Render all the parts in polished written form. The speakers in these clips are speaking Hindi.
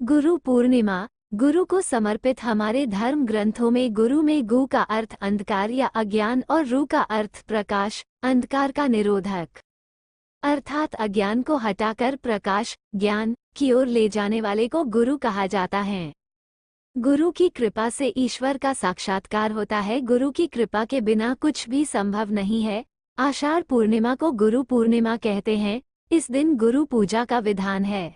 गुरु पूर्णिमा। गुरु को समर्पित हमारे धर्म ग्रंथों में गुरु में गु का अर्थ अंधकार या अज्ञान और रु का अर्थ प्रकाश, अंधकार का निरोधक, अर्थात अज्ञान को हटाकर प्रकाश, ज्ञान की ओर ले जाने वाले को गुरु कहा जाता है। गुरु की कृपा से ईश्वर का साक्षात्कार होता है। गुरु की कृपा के बिना कुछ भी संभव नहीं है। आषाढ़ पूर्णिमा को गुरु पूर्णिमा कहते हैं। इस दिन गुरु पूजा का विधान है।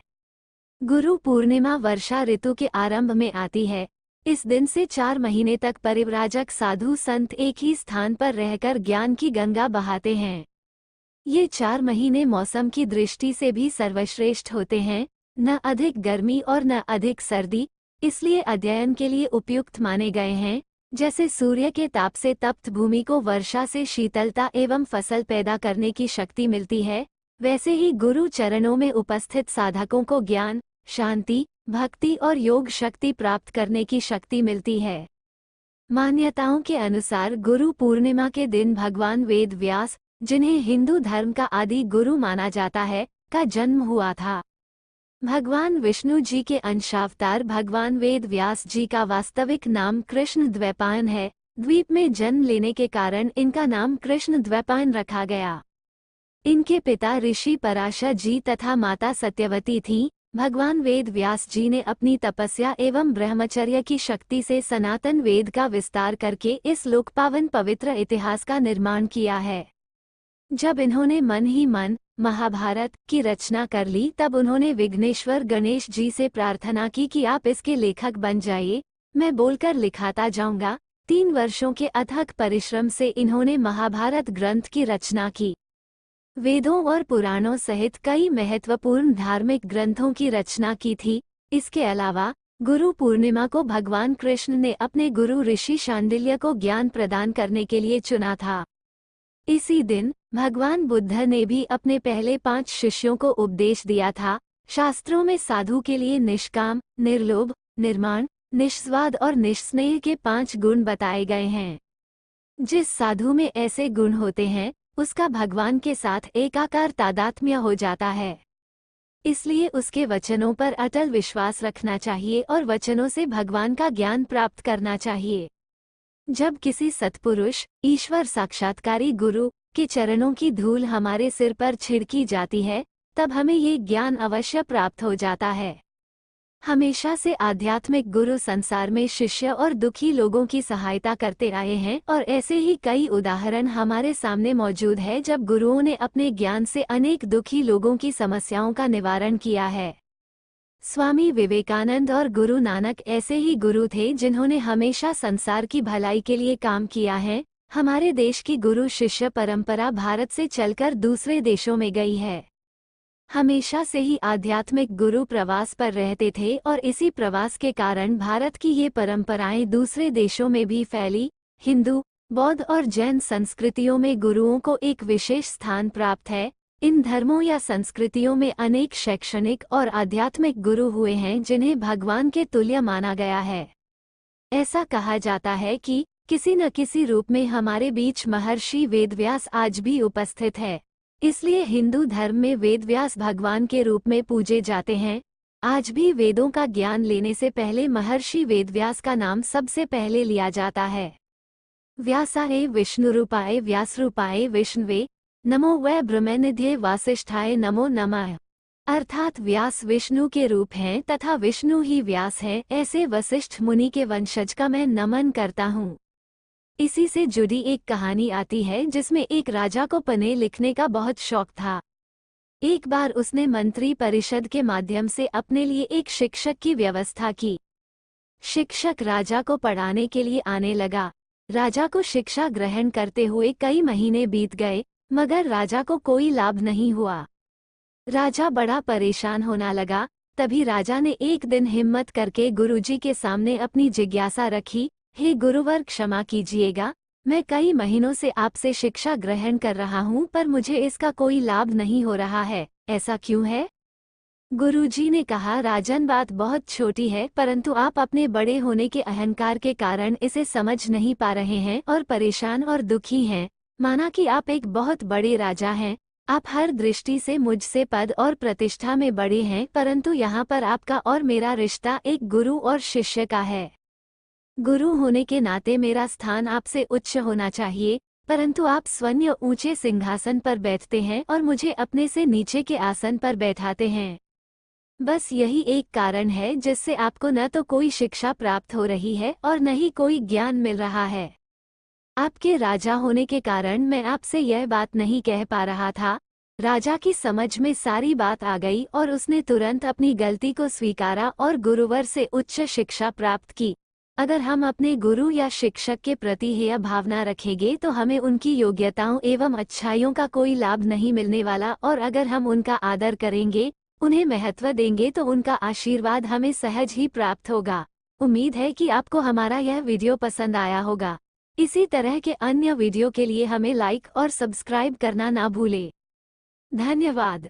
गुरु पूर्णिमा वर्षा ऋतु के आरंभ में आती है। इस दिन से 4 महीने तक परिव्राजक साधु संत एक ही स्थान पर रहकर ज्ञान की गंगा बहाते हैं। ये 4 महीने मौसम की दृष्टि से भी सर्वश्रेष्ठ होते हैं, न अधिक गर्मी और न अधिक सर्दी, इसलिए अध्ययन के लिए उपयुक्त माने गए हैं। जैसे सूर्य के ताप से तप्त भूमि को वर्षा से शीतलता एवं फसल पैदा करने की शक्ति मिलती है, वैसे ही गुरु चरणों में उपस्थित साधकों को ज्ञान, शांति, भक्ति और योग शक्ति प्राप्त करने की शक्ति मिलती है। मान्यताओं के अनुसार गुरु पूर्णिमा के दिन भगवान वेद व्यास, जिन्हें हिंदू धर्म का आदि गुरु माना जाता है, का जन्म हुआ था। भगवान विष्णु जी के अंशावतार भगवान वेद व्यास जी का वास्तविक नाम कृष्ण द्वैपायन है। द्वीप में जन्म लेने के कारण इनका नाम कृष्ण द्वैपायन रखा गया। इनके पिता ऋषि पराशर जी तथा माता सत्यवती थीं। भगवान वेद व्यास जी ने अपनी तपस्या एवं ब्रह्मचर्य की शक्ति से सनातन वेद का विस्तार करके इस लोकपावन पवित्र इतिहास का निर्माण किया है। जब इन्होंने मन ही मन महाभारत की रचना कर ली, तब उन्होंने विघ्नेश्वर गणेश जी से प्रार्थना की कि आप इसके लेखक बन जाइए, मैं बोलकर लिखाता जाऊंगा। 3 वर्षों के अथक परिश्रम से इन्होंने महाभारत ग्रंथ की रचना की। वेदों और पुराणों सहित कई महत्वपूर्ण धार्मिक ग्रंथों की रचना की थी। इसके अलावा गुरु पूर्णिमा को भगवान कृष्ण ने अपने गुरु ऋषि शांडिल्य को ज्ञान प्रदान करने के लिए चुना था। इसी दिन भगवान बुद्ध ने भी अपने पहले 5 शिष्यों को उपदेश दिया था। शास्त्रों में साधु के लिए निष्काम, निर्लोभ, निर्माण, निस्वाद और निस्नेह के 5 गुण बताए गए हैं। जिस साधु में ऐसे गुण होते हैं, उसका भगवान के साथ एकाकार तादात्म्य हो जाता है। इसलिए उसके वचनों पर अटल विश्वास रखना चाहिए और वचनों से भगवान का ज्ञान प्राप्त करना चाहिए। जब किसी सत्पुरुष, ईश्वर साक्षात्कारी गुरु के चरणों की धूल हमारे सिर पर छिड़की जाती है, तब हमें ये ज्ञान अवश्य प्राप्त हो जाता है। हमेशा से आध्यात्मिक गुरु संसार में शिष्य और दुखी लोगों की सहायता करते आए हैं और ऐसे ही कई उदाहरण हमारे सामने मौजूद है जब गुरुओं ने अपने ज्ञान से अनेक दुखी लोगों की समस्याओं का निवारण किया है। स्वामी विवेकानंद और गुरु नानक ऐसे ही गुरु थे जिन्होंने हमेशा संसार की भलाई के लिए काम किया है। हमारे देश की गुरु शिष्य परंपरा भारत से चलकर दूसरे देशों में गई है। हमेशा से ही आध्यात्मिक गुरु प्रवास पर रहते थे और इसी प्रवास के कारण भारत की ये परंपराएं दूसरे देशों में भी फैली। हिंदू, बौद्ध और जैन संस्कृतियों में गुरुओं को एक विशेष स्थान प्राप्त है। इन धर्मों या संस्कृतियों में अनेक शैक्षणिक और आध्यात्मिक गुरु हुए हैं जिन्हें भगवान के तुल्य माना गया है। ऐसा कहा जाता है कि किसी न किसी रूप में हमारे बीच महर्षि वेदव्यास आज भी उपस्थित है। इसलिए हिंदू धर्म में वेदव्यास भगवान के रूप में पूजे जाते हैं। आज भी वेदों का ज्ञान लेने से पहले महर्षि वेदव्यास का नाम सबसे पहले लिया जाता है। व्यासाय विष्णुरूपाय व्यासरूपाय विष्णवे नमो वै ब्रह्मनिधये वासिष्ठाय नमो नमः। अर्थात व्यास विष्णु के रूप हैं तथा विष्णु ही व्यास हैं। ऐसे वशिष्ठ मुनि के वंशज का मैं नमन करता हूँ। इसी से जुड़ी एक कहानी आती है जिसमें एक राजा को पन्ने लिखने का बहुत शौक था। एक बार उसने मंत्री परिषद के माध्यम से अपने लिए एक शिक्षक की व्यवस्था की। शिक्षक राजा को पढ़ाने के लिए आने लगा। राजा को शिक्षा ग्रहण करते हुए कई महीने बीत गए, मगर राजा को कोई लाभ नहीं हुआ। राजा बड़ा परेशान होने लगा। तभी राजा ने एक दिन हिम्मत करके गुरुजी के सामने अपनी जिज्ञासा रखी। हे गुरुवर, क्षमा कीजिएगा, मैं कई महीनों से आपसे शिक्षा ग्रहण कर रहा हूँ पर मुझे इसका कोई लाभ नहीं हो रहा है, ऐसा क्यों है? गुरुजी ने कहा, राजन, बात बहुत छोटी है, परंतु आप अपने बड़े होने के अहंकार के कारण इसे समझ नहीं पा रहे हैं और परेशान और दुखी हैं। माना कि आप एक बहुत बड़े राजा हैं, आप हर दृष्टि से मुझसे पद और प्रतिष्ठा में बड़े हैं, परंतु यहाँ पर आपका और मेरा रिश्ता एक गुरु और शिष्य का है। गुरु होने के नाते मेरा स्थान आपसे उच्च होना चाहिए, परंतु आप स्वयं ऊंचे सिंहासन पर बैठते हैं और मुझे अपने से नीचे के आसन पर बैठाते हैं। बस यही एक कारण है जिससे आपको न तो कोई शिक्षा प्राप्त हो रही है और न ही कोई ज्ञान मिल रहा है। आपके राजा होने के कारण मैं आपसे यह बात नहीं कह पा रहा था। राजा की समझ में सारी बात आ गई और उसने तुरंत अपनी गलती को स्वीकारा और गुरुवर से उच्च शिक्षा प्राप्त की। अगर हम अपने गुरु या शिक्षक के प्रति यह भावना रखेंगे तो हमें उनकी योग्यताओं एवं अच्छाइयों का कोई लाभ नहीं मिलने वाला, और अगर हम उनका आदर करेंगे, उन्हें महत्व देंगे, तो उनका आशीर्वाद हमें सहज ही प्राप्त होगा। उम्मीद है कि आपको हमारा यह वीडियो पसंद आया होगा। इसी तरह के अन्य वीडियो के लिए हमें लाइक और सब्सक्राइब करना ना भूलें। धन्यवाद।